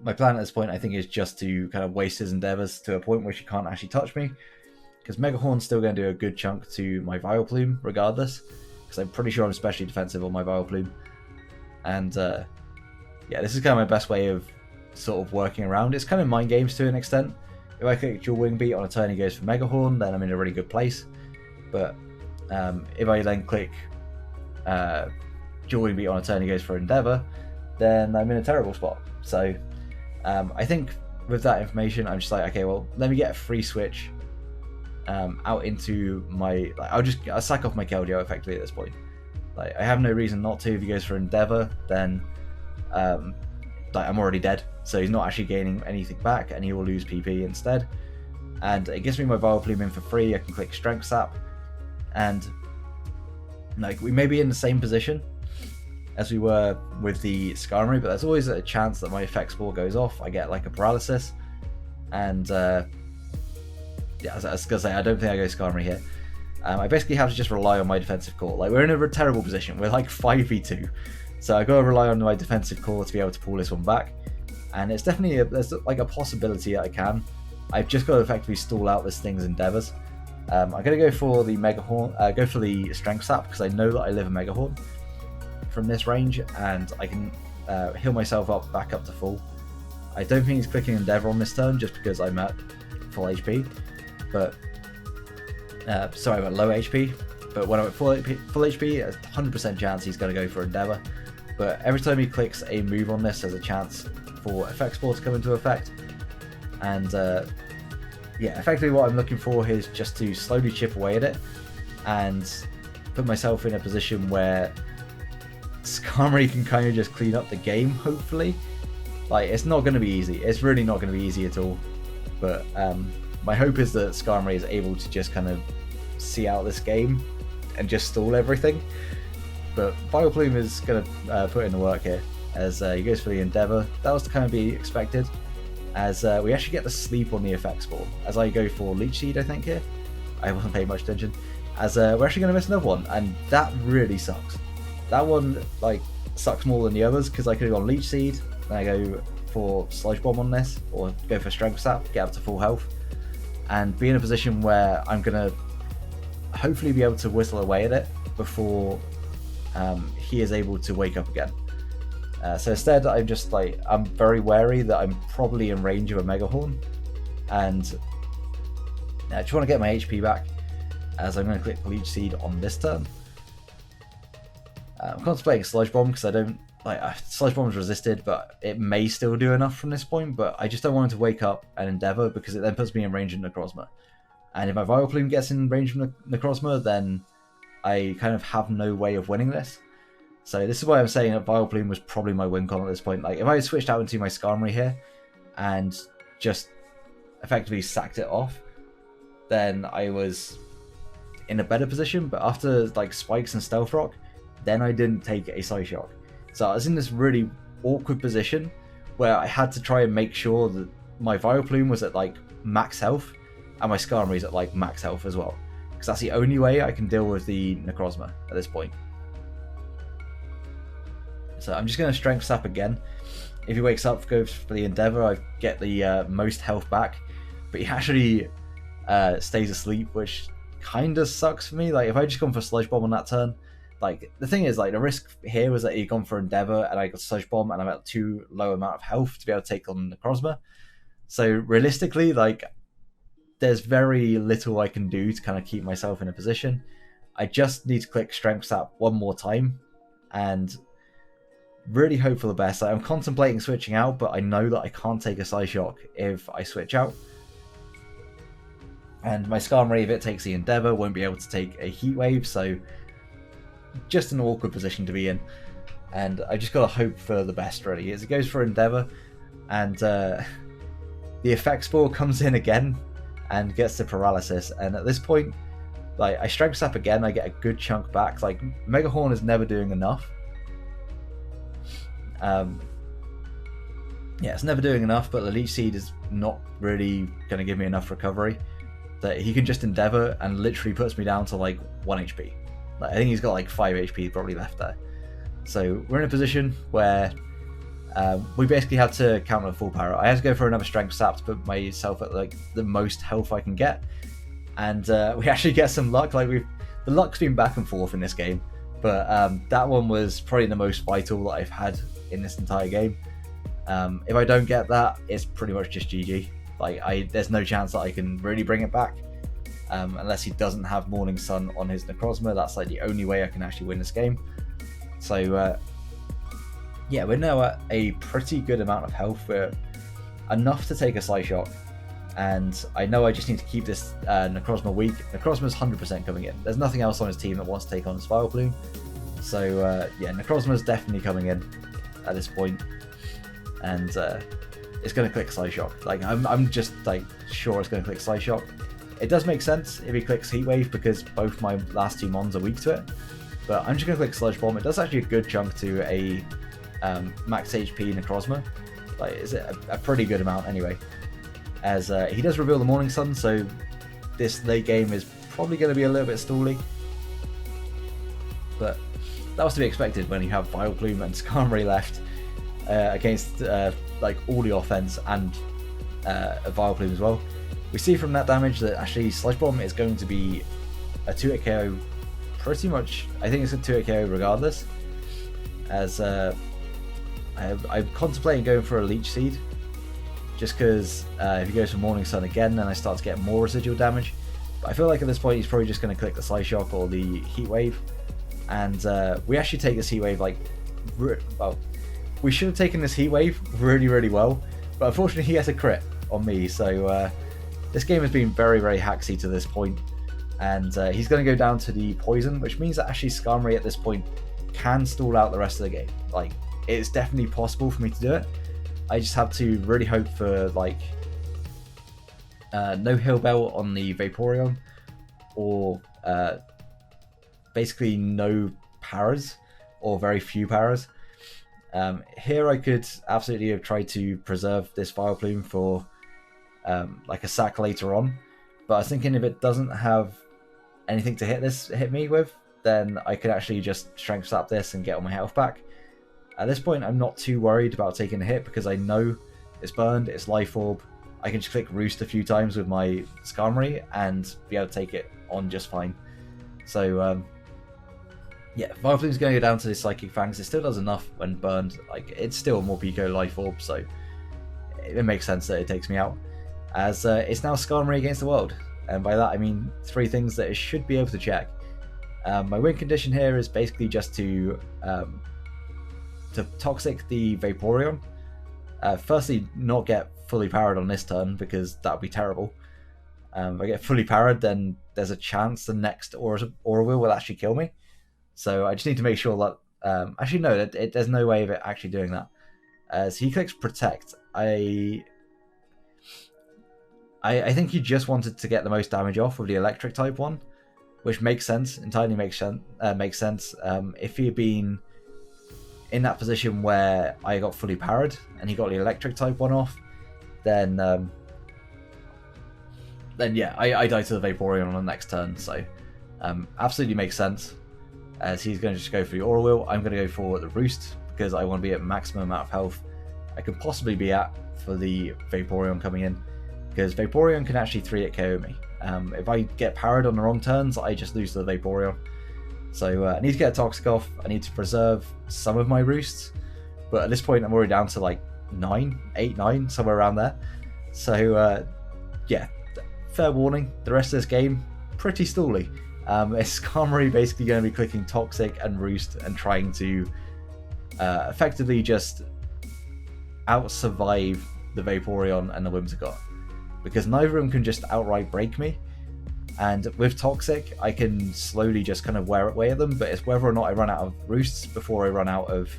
my plan at this point, I think, is just to kind of waste his Endeavors to a point where she can't actually touch me. Because Mega Horn's still going to do a good chunk to my Vileplume regardless. Because I'm pretty sure I'm especially defensive on my Vileplume. And yeah, this is kind of my best way of sort of working around. It's kind of mind games to an extent. If I click dual wing beat on a turn he goes for Mega Horn, then I'm in a really good place. But if I then click dual wing beat on a turn he goes for Endeavor, then I'm in a terrible spot. So I think with that information, I'm just like, okay, well, let me get a free switch out into my, like, I'll sack off my Keldeo effectively at this point. Like, I have no reason not to. If he goes for Endeavor, then like, I'm already dead, so he's not actually gaining anything back, and he will lose PP instead. And it gives me my Vileplume in for free. I can click Strength Sap, and like, we may be in the same position as we were with the Skarmory, but there's always a chance that my effect spore goes off. I get like a paralysis, and yeah, as I was gonna say, I don't think I go Skarmory here. I basically have to just rely on my defensive core. Like, we're in a terrible position. We're like 5v2. So I've got to rely on my defensive core to be able to pull this one back. And it's definitely, there's like a possibility that I can. I've just got to effectively stall out this thing's Endeavors. I'm going to go for the Mega Horn, go for the Strength Sap, because I know that I live a Mega Horn from this range, and I can heal myself up back up to full. I don't think he's clicking Endeavor on this turn, just because I'm at full HP. But sorry, I'm at low HP, but when I'm at full HP, a 100% chance he's going to go for Endeavor. But every time he clicks a move on this, there's a chance for Effect Spore to come into effect. And yeah, effectively what I'm looking for is just to slowly chip away at it and put myself in a position where Skarmory can kind of just clean up the game, hopefully. Like, it's not going to be easy. It's really not going to be easy at all. But my hope is that Skarmory is able to just kind of see out this game and just stall everything. But Vileplume is going to put in the work here, as he goes for the Endeavor. That was to kind of be expected. as we actually get the sleep on the effects ball. As I go for Leech Seed, I think here. I wasn't paying much attention. As we're actually going to miss another one, and that really sucks. That one like sucks more than the others because I could have gone Leech Seed, then I go for Sludge Bomb on this, or go for Strength Sap, get up to full health, and be in a position where I'm going to hopefully be able to whistle away at it before he is able to wake up again. So instead, I'm very wary that I'm probably in range of a Mega Horn, and I just want to get my HP back, as I'm going to click Leech Seed on this turn. I'm contemplating Sludge Bomb because I don't Sludge Bomb's resisted, but it may still do enough from this point. But I just don't want him to wake up and Endeavor because it then puts me in range of Necrozma. And if my Vileplume gets in range of Necrozma, then I kind of have no way of winning this. So this is why I'm saying that Vileplume was probably my win con at this point. Like if I had switched out into my Skarmory here and just effectively sacked it off, then I was in a better position. But after like Spikes and Stealth Rock, then I didn't take a Psyshock. So I was in this really awkward position where I had to try and make sure that my Vileplume was at like max health and my Skarmory's at like max health as well. Because that's the only way I can deal with the Necrozma at this point. So I'm just going to Strength Sap again. If he wakes up, goes for the Endeavor, I get the most health back. But he actually stays asleep, which kind of sucks for me. Like if I just gone for Sludge Bomb on that turn, like the thing is, like the risk here was that he'd gone for Endeavor and I got Sludge Bomb and I'm at too low amount of health to be able to take on Necrozma. So realistically, like there's very little I can do to kind of keep myself in a position. I just need to click Strength Sap one more time and really hope for the best. I'm contemplating switching out, but I know that I can't take a Psyshock if I switch out. And my Skarmory, if it takes the Endeavor, won't be able to take a Heat Wave, so just an awkward position to be in. And I just got to hope for the best, really. As it goes for Endeavor, and the effects ball comes in again and gets the Paralysis. And at this point, like I Strength Sap again, I get a good chunk back. Like Mega Horn is never doing enough. Yeah, it's never doing enough, but the Leech Seed is not really going to give me enough recovery. That he can just Endeavor and literally puts me down to like 1 HP. Like, I think he's got like 5 HP probably left there. So we're in a position where we basically had to counter a full power. I had to go for another Strength Sap to put myself at like the most health I can get. And we actually get some luck. Like the luck's been back and forth in this game. But that one was probably the most vital that I've had in this entire game. If I don't get that, it's pretty much just GG. Like there's no chance that I can really bring it back unless he doesn't have Morning Sun on his Necrozma. That's like the only way I can actually win this game. So yeah, we're now at a pretty good amount of health. We're enough to take a Psyshock, and I know I just need to keep this Necrozma weak. Necrozma's 100% coming in. There's nothing else on his team that wants to take on his Vileplume. So yeah, Necrozma's definitely coming in at this point, and it's going to click Psyshock. Like I'm just like sure it's going to click Psyshock. It does make sense if he clicks Heat Wave because both my last two mons are weak to it. But I'm just going to click Sludge Bomb. It does actually a good chunk to a max HP Necrozma. Like is it a pretty good amount anyway. As he does reveal the Morning Sun, so this late game is probably going to be a little bit stally. But that was to be expected when you have Vileplume and Skarmory left against like all the offense and a Vileplume as well. We see from that damage that actually Sludge Bomb is going to be a 2-hit KO pretty much. I think it's a 2-hit KO regardless. As I'm contemplating going for a Leech Seed, just because if he goes for Morning Sun again, then I start to get more residual damage. But I feel like at this point he's probably just going to click the Psyshock or the Heat Wave, and we actually take this Heat Wave like well. We should have taken this Heat Wave really, really well, but unfortunately he has a crit on me, so this game has been very, very hacksy to this point, and he's going to go down to the Poison, which means that actually Skarmory at this point can stall out the rest of the game. Like, it's definitely possible for me to do it. I just have to really hope for, like, no Heal Bell on the Vaporeon, or basically no Paras, or very few Paras. Here I could absolutely have tried to preserve this Vileplume for like a sack later on, but I was thinking if it doesn't have anything to hit me with, then I could actually just Strength Slap this and get all my health back. At this point, I'm not too worried about taking a hit because I know it's burned, it's Life Orb. I can just click Roost a few times with my Skarmory and be able to take it on just fine. So yeah, Vileplume's going to go down to the Psychic Fangs. It still does enough when burned. Like, it's still a Morpeko Life Orb, so it makes sense that it takes me out. As it's now Skarmory against the world. And by that I mean 3 things that it should be able to check. My win condition here is basically just to Toxic the Vaporeon. Firstly, not get fully powered on this turn, because that would be terrible. If I get fully powered, then there's a chance the next Aura will actually kill me. So I just need to make sure that... actually, no, there's no way of it actually doing that. So he clicks Protect. I think he just wanted to get the most damage off with the Electric type one, which makes sense, entirely makes sense. If he had been in that position where I got fully powered and he got the Electric type one off, then yeah, I die to the Vaporeon on the next turn. So absolutely makes sense. As he's going to just go for the Aura Wheel, I'm going to go for the Roost because I want to be at maximum amount of health I could possibly be at for the Vaporeon coming in, because Vaporeon can actually 3-hit KO me. If I get powered on the wrong turns, I just lose to the Vaporeon. So I need to get a Toxic off. I need to preserve some of my Roosts, but at this point I'm already down to like 8, 9, somewhere around there. So yeah, fair warning, the rest of this game, pretty stally. It's Skarmory basically going to be clicking Toxic and Roost and trying to effectively just out-survive the Vaporeon and the Whimsicott, because neither of them can just outright break me. And with Toxic, I can slowly just kind of wear away at them, but it's whether or not I run out of Roosts before I run out of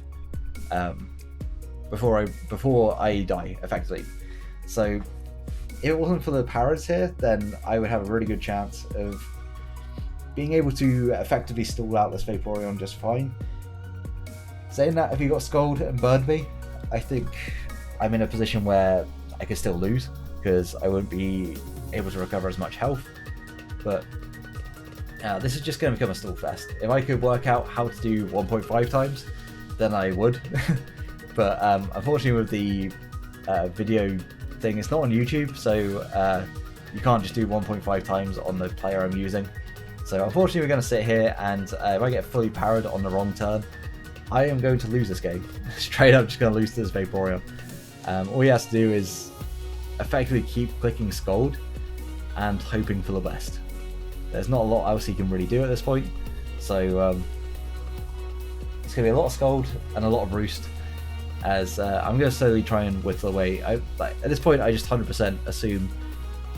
before I die, effectively. So if it wasn't for the Paras here, then I would have a really good chance of being able to effectively stall out this Vaporeon just fine. Saying that, if he got Scald and burned me, I think I'm in a position where I could still lose, because I wouldn't be able to recover as much health. But this is just going to become a stall fest. If I could work out how to do 1.5 times, then I would. But unfortunately with the video thing, it's not on YouTube, so you can't just do 1.5 times on the player I'm using. So unfortunately we're going to sit here, and if I get fully powered on the wrong turn, I am going to lose this game. Straight up just going to lose to this Vaporeon. All he has to do is effectively keep clicking Scald and hoping for the best. There's not a lot else he can really do at this point, so it's going to be a lot of Scald and a lot of Roost, as I'm going to slowly try and whittle away. At this point I just 100% assume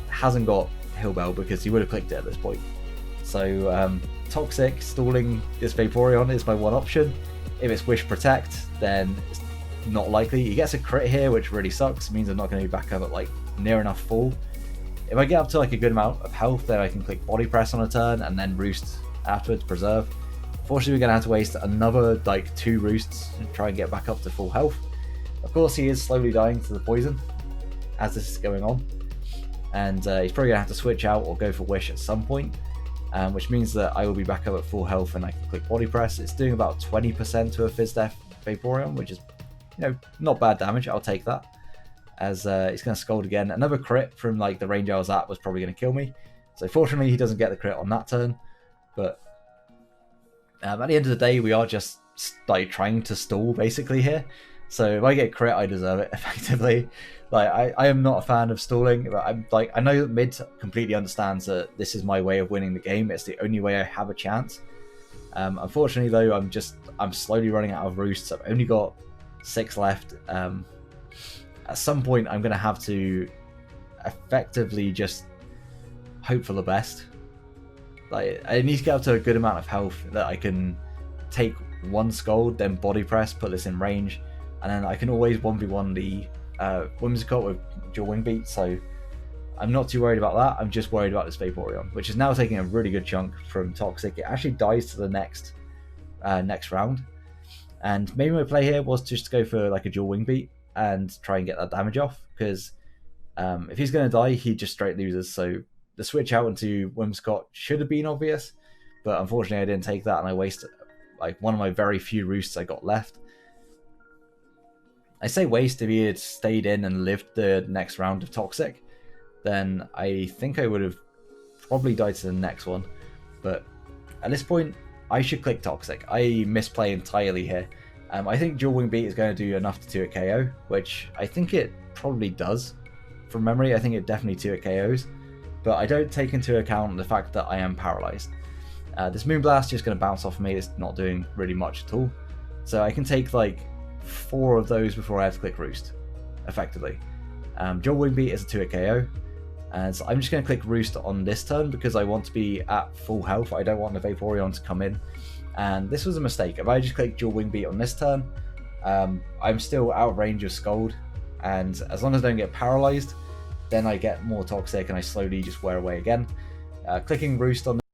hasn't got Hill Bell, because he would have clicked it at this point. So Toxic stalling this Vaporeon is my one option. If it's Wish Protect, then it's not likely. He gets a crit here, which really sucks. It means I'm not going to be back up at like near enough full. If I get up to like a good amount of health, then I can click Body Press on a turn and then Roost afterwards, preserve. Fortunately, we're going to have to waste another like 2 Roosts and try and get back up to full health. Of course, he is slowly dying to the poison as this is going on, and he's probably going to have to switch out or go for Wish at some point, which means that I will be back up at full health and I can click Body Press. It's doing about 20% to a Fizz Death Vaporeon, which is, you know, not bad damage. I'll take that. As he's going to Scald again. Another crit from like the range I was at was probably going to kill me. So fortunately he doesn't get the crit on that turn. But at the end of the day, we are just like trying to stall basically here. So if I get crit, I deserve it effectively. Like I am not a fan of stalling, but I know that Mid completely understands that this is my way of winning the game. It's the only way I have a chance. Unfortunately though, I'm slowly running out of Roosts. I've only got 6 left. At some point I'm going to have to effectively just hope for the best. Like, I need to get up to a good amount of health that I can take 1 Scald, then Body Press, put this in range, and then I can always 1v1 the Whimsicott with dual Wing Beat, so I'm not too worried about that. I'm just worried about this Vaporeon, which is now taking a really good chunk from Toxic. It actually dies to the next round. And maybe my play here was just to go for like a dual wing beat and try and get that damage off, because if he's going to die, he just straight loses. So the switch out into Whimsicott should have been obvious, but unfortunately I didn't take that, and I wasted like one of my very few roosts I got left. I say waste. If he had stayed in and lived the next round of Toxic, then I think I would have probably died to the next one. But at this point, I should click Toxic. I misplay entirely here. I think Dual Wing Beat is going to do enough to 2-hit KO, which I think it probably does. From memory, I think it definitely 2-hit KOs, but I don't take into account the fact that I am paralyzed. This Moonblast is just going to bounce off me. It's not doing really much at all. So I can take like 4 of those before I have to click Roost, effectively. Dual Wing Beat is a 2-hit KO, and so I'm just going to click Roost on this turn because I want to be at full health. I don't want the Vaporeon to come in, and this was a mistake. If I just click Dual Wing Beat on this turn, I'm still out of range of Scald, and as long as I don't get paralyzed, then I get more Toxic and I slowly just wear away again. Clicking Roost on